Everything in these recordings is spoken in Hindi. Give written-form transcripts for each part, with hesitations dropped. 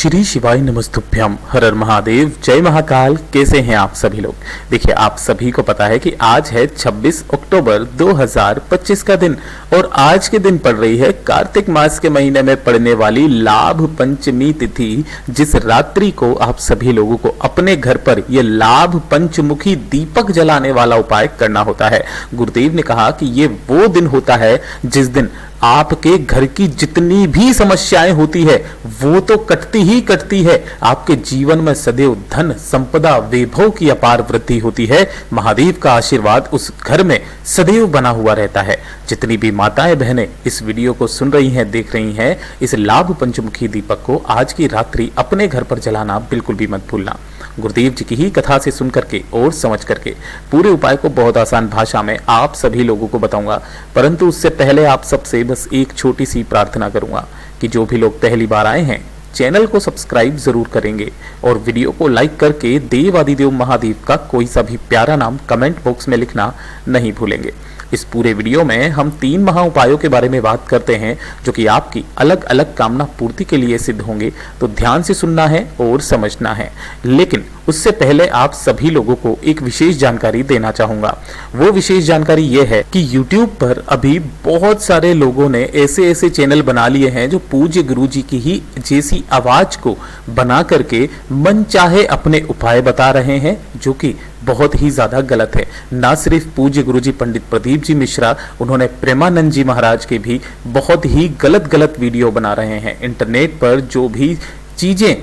श्री शिवाय नमस्तुभ्यम। हर हर महादेव, जय महाकाल। कैसे हैं आप सभी लोग? देखिए, आप सभी को पता है कि आज है 26 अक्टूबर 2025 का दिन और आज के दिन पड़ रही है कार्तिक मास के महीने में पड़ने वाली लाभ पंचमी तिथि, जिस रात्रि को आप सभी लोगों को अपने घर पर यह लाभ पंचमुखी दीपक जलाने वाला उपाय करना होता है। गुरुदेव ने कहा कि ये वो दिन होता है जिस दिन आपके घर की जितनी भी समस्याएं होती है वो तो कटती ही कटती है। आपके जीवन में सदैव धन संपदा वैभव की अपार वृद्धि होती है। महादेव का आशीर्वाद उस घर में सदैव बना हुआ रहता है। जितनी भी माताएं बहनें इस वीडियो को सुन रही हैं, देख रही हैं, इस लाभ पंचमुखी दीपक को आज की रात्रि अपने घर पर जलाना बिल्कुल भी मत भूलना। गुरुदेव जी की ही कथा से सुन करके और समझ करके पूरे उपाय को बहुत आसान भाषा में आप सभी लोगों को बताऊंगा, परंतु उससे पहले आप सबसे बस एक छोटी सी प्रार्थना करूंगा कि जो भी लोग पहली बार आए हैं चैनल को सब्सक्राइब जरूर करेंगे और वीडियो को लाइक करके देव आदिदेव महादेव का कोई सा भी प्यारा नाम कमेंट बॉक्स में लिखना नहीं भूलेंगे। इस पूरे वीडियो में हम 3 महा उपायों के बारे में बात करते हैं जो कि आपकी अलग अलग कामना पूर्ति के लिए सिद्ध होंगे, तो ध्यान से सुनना है और समझना है। लेकिन उससे पहले आप सभी लोगों को एक विशेष जानकारी देना चाहूंगा। वो विशेष जानकारी ये है कि YouTube पर अभी बहुत सारे लोगों ने ऐसे चैनल बना लिए हैं जो पूज्य गुरु जी की ही जैसी आवाज को बना करके मन चाहे अपने उपाय बता रहे हैं, जो कि बहुत ही ज्यादा गलत है। ना सिर्फ पूज्य गुरुजी पंडित प्रदीप जी मिश्रा, उन्होंने प्रेमानंद जी महाराज के भी बहुत ही गलत वीडियो बना रहे हैं। इंटरनेट पर जो भी चीजें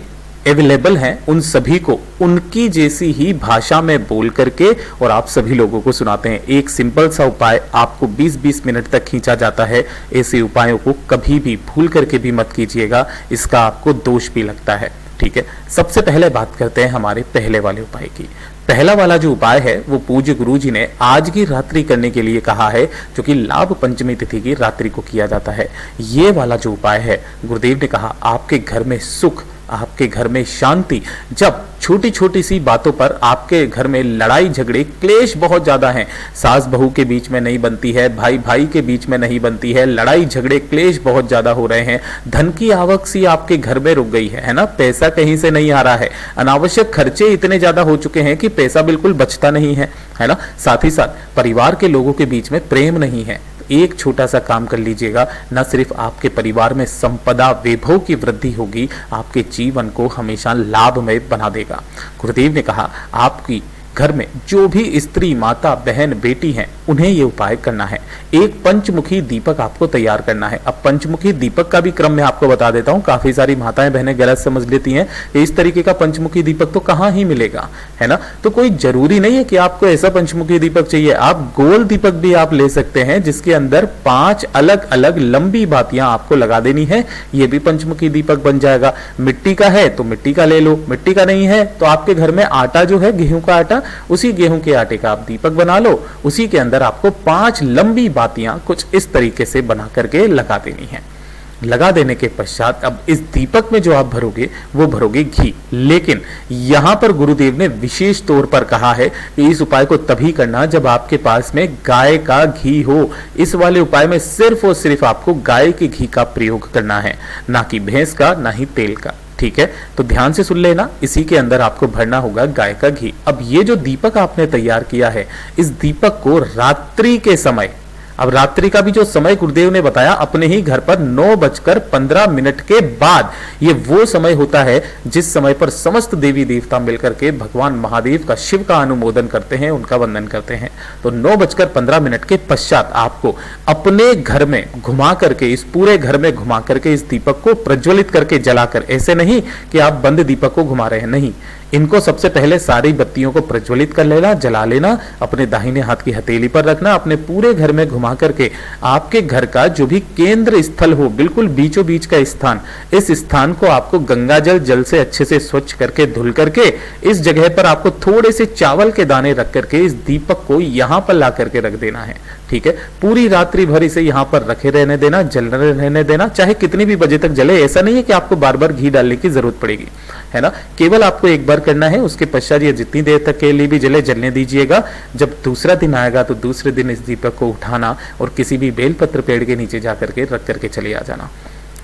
अवेलेबल हैं उन सभी को उनकी जैसी ही भाषा में बोल करके और आप सभी लोगों को सुनाते हैं। एक सिंपल सा उपाय आपको 20-20 मिनट तक खींचा जाता है। ऐसे उपायों को कभी भी भूल करके भी मत कीजिएगा, इसका आपको दोष भी लगता है। ठीक है, सबसे पहले बात करते हैं हमारे पहले वाले उपाय की। पहला वाला जो उपाय है वो पूज्य गुरु जी ने आज की रात्रि करने के लिए कहा है, जो कि लाभ पंचमी तिथि की रात्रि को किया जाता है। ये वाला जो उपाय है, गुरुदेव ने कहा आपके घर में सुख, आपके घर में शांति। जब छोटी छोटी सी बातों पर आपके घर में लड़ाई झगड़े क्लेश बहुत ज्यादा हैं, सास बहू के बीच में नहीं बनती है, भाई भाई के बीच में नहीं बनती है, लड़ाई झगड़े क्लेश बहुत ज्यादा हो रहे हैं, धन की आवक सी आपके घर में रुक गई है ना, पैसा कहीं से नहीं आ रहा है, अनावश्यक खर्चे इतने ज्यादा हो चुके हैं कि पैसा बिल्कुल बचता नहीं है ना, साथ ही साथ परिवार के लोगों के बीच में प्रेम नहीं है। एक छोटा सा काम कर लीजिएगा, न सिर्फ आपके परिवार में संपदा वैभव की वृद्धि होगी, आपके जीवन को हमेशा लाभमय बना देगा। गुरुदेव ने कहा आपकी घर में जो भी स्त्री, माता, बहन, बेटी हैं, उन्हें ये उपाय करना है। एक पंचमुखी दीपक आपको तैयार करना है। अब पंचमुखी दीपक का भी क्रम मैं आपको बता देता हूँ। काफी सारी माताएं बहनें गलत समझ लेती हैं, इस तरीके का पंचमुखी दीपक तो कहाँ ही मिलेगा, है ना। तो कोई जरूरी नहीं है कि आपको ऐसा पंचमुखी दीपक चाहिए, आप गोल दीपक भी आप ले सकते हैं, जिसके अंदर 5 अलग अलग लंबी बातियां आपको लगा देनी है। ये भी पंचमुखी दीपक बन जाएगा। मिट्टी का है तो मिट्टी का ले लो, मिट्टी का नहीं है तो आपके घर में आटा जो है, गेहूं का आटा, उसी गेहूं के आटे का आप दीपक बना लो। उसी के अंदर आपको 5 लंबी बातियां कुछ इस तरीके से बना करके लगा देनी है। लगा देने के पश्चात अब इस दीपक में जो आप भरोगे वो भरोगे घी। लेकिन यहां पर गुरुदेव ने विशेष तौर पर कहा है कि इस उपाय को तभी करना जब आपके पास में गाय का घी हो। इस वाले उपाय में सिर्फ और सिर्फ आपको गाय के घी का प्रयोग करना है, ना कि भैंस का, ना ही तेल का। ठीक है, तो ध्यान से सुन लेना। इसी के अंदर आपको भरना होगा गाय का घी। अब ये जो दीपक आपने तैयार किया है, इस दीपक को रात्रि के समय, अब रात्रि का भी जो समय गुरुदेव ने बताया अपने ही घर पर 9:15 के बाद, ये वो समय होता है जिस समय पर समस्त देवी देवता मिलकर के भगवान महादेव का, शिव का अनुमोदन करते हैं, उनका वंदन करते हैं। तो 9:15 के पश्चात आपको अपने घर में घुमा करके, इस पूरे घर में घुमा करके इस दीपक को प्रज्वलित करके जलाकर, ऐसे नहीं कि आप बंद दीपक को घुमा रहे हैं, नहीं, इनको सबसे पहले सारी बत्तियों को प्रज्वलित कर लेना, जला लेना, अपने दाहिने हाथ की हथेली पर रखना, अपने पूरे घर में घुमा करके आपके घर का जो भी केंद्र स्थल हो, बिल्कुल बीचों बीच का स्थान, इस स्थान को आपको गंगा जल से अच्छे से स्वच्छ करके धुल करके इस जगह पर आपको थोड़े से चावल के दाने रख करके इस दीपक को यहां पर ला करके रख देना है। ठीक है, पूरी रात्रि भर इसे यहां पर रखे रहने देना, जलने रहने देना, चाहे कितनी भी बजे तक जले। ऐसा नहीं है कि आपको बार बार घी डालने की जरूरत पड़ेगी, है ना। केवल आपको एक बार करना है, उसके पश्चात ये जितनी देर तक के लिए भी जले, जलने दीजिएगा। जब दूसरा दिन आएगा तो दूसरे दिन इस दीपक को उठाना और किसी भी बेलपत्र पेड़ के नीचे जाकर के रख करके चले आ जाना।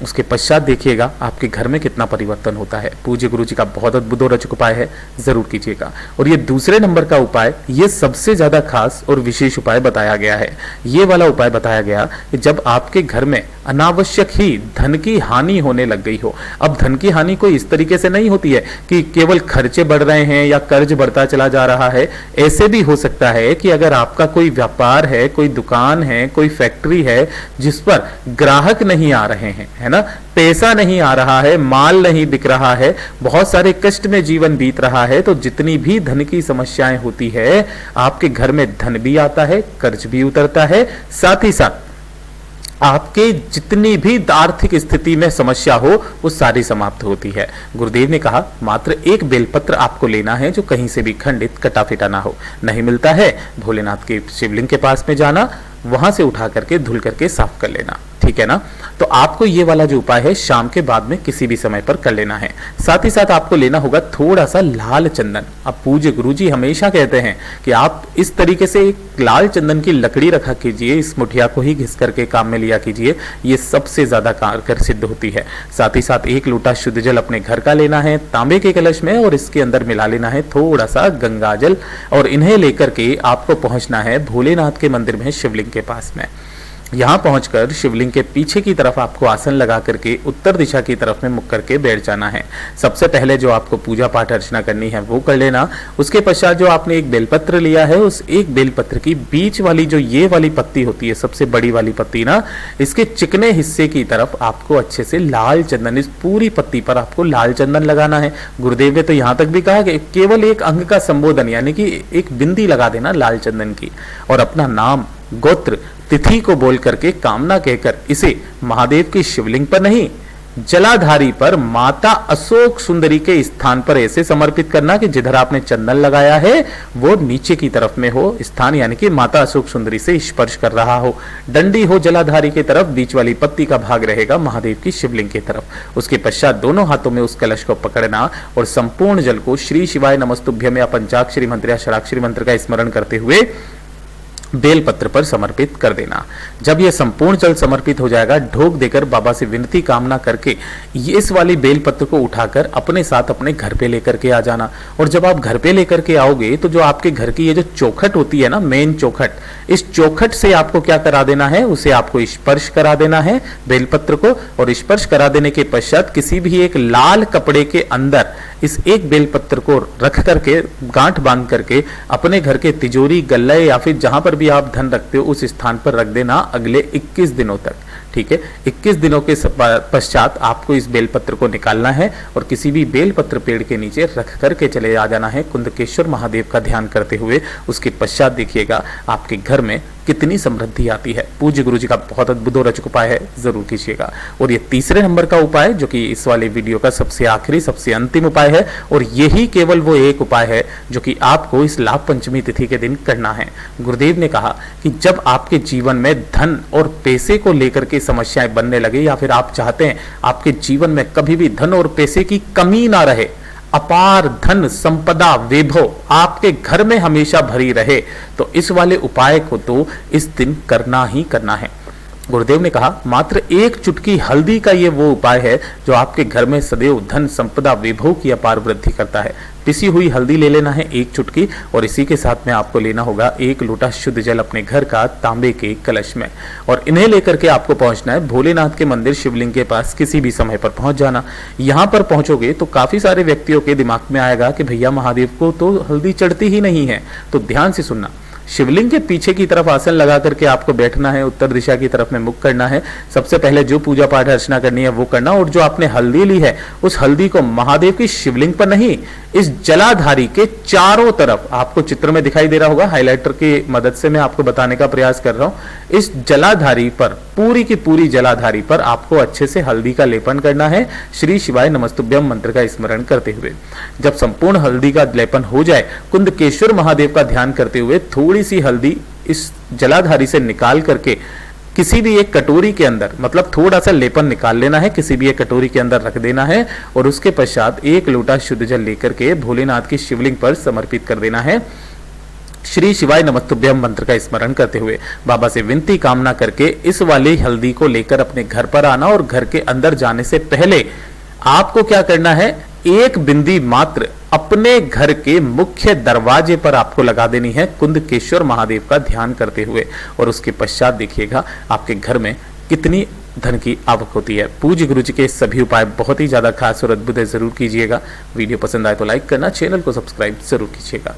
उसके पश्चात देखिएगा आपके घर में कितना परिवर्तन होता है। पूज्य गुरु जी का बहुत अद्भुत और अचूक उपाय है, जरूर कीजिएगा। और ये दूसरे नंबर का उपाय, ये सबसे ज्यादा खास और विशेष उपाय बताया गया है। ये वाला उपाय बताया गया कि जब आपके घर में अनावश्यक ही धन की हानि होने लग गई हो। अब धन की हानि कोई इस तरीके से नहीं होती है कि केवल खर्चे बढ़ रहे हैं या कर्ज बढ़ता चला जा रहा है। ऐसे भी हो सकता है कि अगर आपका कोई व्यापार है, कोई दुकान है, कोई फैक्ट्री है जिस पर ग्राहक नहीं आ रहे हैं, है ना, पैसा नहीं आ रहा है, माल नहीं बिक रहा है, बहुत सारे कष्ट में जीवन बीत रहा है, तो जितनी भी धन की समस्याएं होती है, आपके घर में धन भी आता है, कर्ज भी उतरता है, साथ ही साथ आपके जितनी भी आर्थिक स्थिति में समस्या हो वो सारी समाप्त होती है। गुरुदेव ने कहा मात्र एक बेलपत्र आपको लेना है जो कहीं से भी खंडित कटा फिटा ना हो। नहीं मिलता है, भोलेनाथ के शिवलिंग के पास में जाना, वहां से उठा करके धुल करके साफ कर लेना, ठीक है ना। तो आपको ये वाला जो उपाय है शाम के बाद में किसी भी समय पर कर लेना है। साथ ही साथ आपको लेना होगा थोड़ा सा लाल चंदन। अब पूज्य गुरुजी हमेशा कहते हैं कि आप इस तरीके से एक लाल चंदन की लकड़ी रखा कीजिए, इस मुठिया को ही घिस करके काम में लिया कीजिए, ये सबसे ज्यादा कारगर सिद्ध होती है। साथ ही साथ 1 लोटा शुद्ध जल अपने घर का लेना है तांबे के कलश में, और इसके अंदर मिला लेना है थोड़ा सा गंगा जल, और इन्हें लेकर के आपको पहुंचना है भोलेनाथ के मंदिर में शिवलिंग के पास में। यहाँ पहुंचकर शिवलिंग के पीछे की तरफ आपको आसन लगा करके उत्तर दिशा की तरफ में मुख करके बैठ जाना है। सबसे पहले जो आपको पूजा पाठ अर्चना करनी है वो कर लेना। उसके पश्चात जो आपने एक बेलपत्र लिया है, उस एक बेलपत्र की बीच वाली जो ये वाली पत्ती होती है, सबसे बड़ी वाली पत्ती ना, इसके चिकने हिस्से की तरफ आपको अच्छे से लाल चंदन, इस पूरी पत्ती पर आपको लाल चंदन लगाना है। गुरुदेव ने तो यहाँ तक भी कहा कि केवल एक अंग का संबोधन यानी कि एक बिंदी लगा देना लाल चंदन की, और अपना नाम, गोत्र, तिथि को बोल करके कामना कहकर इसे महादेव की शिवलिंग पर नहीं, जलाधारी पर माता अशोक सुंदरी के स्थान पर ऐसे समर्पित करना कि जिधर आपने चंदन लगाया है वो नीचे की तरफ में हो स्थान, यानी कि माता अशोक सुंदरी से स्पर्श कर रहा हो। डंडी हो जलाधारी की तरफ, बीच वाली पत्ती का भाग रहेगा महादेव की शिवलिंग की तरफ। उसके पश्चात दोनों हाथों में उस कलश को पकड़ना और संपूर्ण जल को श्री शिवाय नमस्तुभ्यम या पंचाक्षरी मंत्र या षडाक्षरी मंत्र का स्मरण करते हुए बेलपत्र पर समर्पित कर देना। जब यह संपूर्ण जल समर्पित हो जाएगा, ढोक देकर बाबा से विनती कामना करके इस वाली बेलपत्र को उठाकर अपने साथ अपने घर पे लेकर के आ जाना। और जब आप घर पे लेकर के आओगे तो जो आपके घर की ये जो चौखट होती है ना, मेन चौखट, इस चौखट से आपको क्या करा देना है, उसे आपको स्पर्श करा देना है बेलपत्र को, और स्पर्श करा देने के पश्चात किसी भी एक लाल कपड़े के अंदर इस एक बेलपत्र को रख करके गांठ बांध करके अपने घर के तिजोरी, गल्ले या फिर जहां पर भी आप धन रखते हो उस स्थान पर रख देना अगले 21 दिनों तक। ठीक है, 21 दिनों के पश्चात आपको इस बेलपत्र को निकालना है और किसी भी बेलपत्र पेड़ के नीचे रख करके चले आ जाना है कुंदकेश्वर महादेव का ध्यान करते हुए। उसके पश्चात देखिएगा आपके घर में कितनी समृद्धि आती है। पूज्य गुरु जी का बहुत अद्भुत और अचूक उपाय है, जरूर कीजिएगा। और ये तीसरे नंबर का उपाय जो कि इस वाले वीडियो का सबसे आखिरी सबसे अंतिम उपाय है, और यही केवल वो एक उपाय है जो कि आपको इस लाभ पंचमी तिथि के दिन करना है। गुरुदेव ने कहा कि जब आपके जीवन में धन और पैसे को लेकर के समस्याएं बनने लगे, या फिर आप चाहते हैं आपके जीवन में कभी भी धन और पैसे की कमी ना रहे, अपार धन संपदा वैभव आपके घर में हमेशा भरी रहे, तो इस वाले उपाय को तो इस दिन करना ही करना है। गुरुदेव ने कहा मात्र एक चुटकी हल्दी का ये वो उपाय है जो आपके घर में सदैव धन संपदा वैभव की अपार वृद्धि करता है। पिसी हुई हल्दी ले लेना है 1 चुटकी, और इसी के साथ में आपको लेना होगा 1 लोटा शुद्ध जल अपने घर का तांबे के कलश में, और इन्हें लेकर के आपको पहुंचना है भोलेनाथ के मंदिर शिवलिंग के पास। किसी भी समय पर पहुंच जाना। यहां पर पहुंचोगे तो काफी सारे व्यक्तियों के दिमाग में आएगा कि भैया महादेव को तो हल्दी चढ़ती ही नहीं है। तो ध्यान से सुनना, शिवलिंग के पीछे की तरफ आसन लगा करके आपको बैठना है, उत्तर दिशा की तरफ में मुख करना है। सबसे पहले जो पूजा पाठ अर्चना करनी है वो करना, और जो आपने हल्दी ली है उस हल्दी को महादेव की शिवलिंग पर नहीं, इस जलाधारी के चारों तरफ, आपको चित्र में दिखाई दे रहा होगा, हाइलाइटर की मदद से मैं आपको बताने का प्रयास कर रहा हूं। इस जलाधारी पर, पूरी की पूरी जलाधारी पर आपको अच्छे से हल्दी का लेपन करना है श्री शिवाय नमस्तुभ्यम मंत्र का स्मरण करते हुए। जब संपूर्ण हल्दी का लेपन हो जाए, कुंदकेश्वर महादेव का ध्यान करते हुए थोड़ी सी हल्दी इस जलाधारी से निकाल करके किसी भी एक कटोरी के अंदर, मतलब थोड़ा सा लेपन निकाल लेना है, किसी भी एक कटोरी के अंदर रख देना है, और उसके पश्चात 1 लोटा शुद्ध जल लेकर के भोलेनाथ की शिवलिंग पर समर्पित कर देना है। श्री शिवाय नमस्तुभ्यम मंत्र का स्मरण करते हुए बाबा से विनती कामना करके इस वाली हल्दी को लेकर अपने घर पर आना और घर के अंदर जाने से पहले आपको क्या करना है, एक बिंदी मात्र अपने घर के मुख्य दरवाजे पर आपको लगा देनी है कुंदकेश्वर महादेव का ध्यान करते हुए। और उसके पश्चात देखिएगा आपके घर में कितनी धन की आवक होती है। पूज्य गुरु जी के सभी उपाय बहुत ही ज्यादा खास और अद्भुत है, जरूर कीजिएगा। वीडियो पसंद आए तो लाइक करना, चैनल को सब्सक्राइब जरूर कीजिएगा।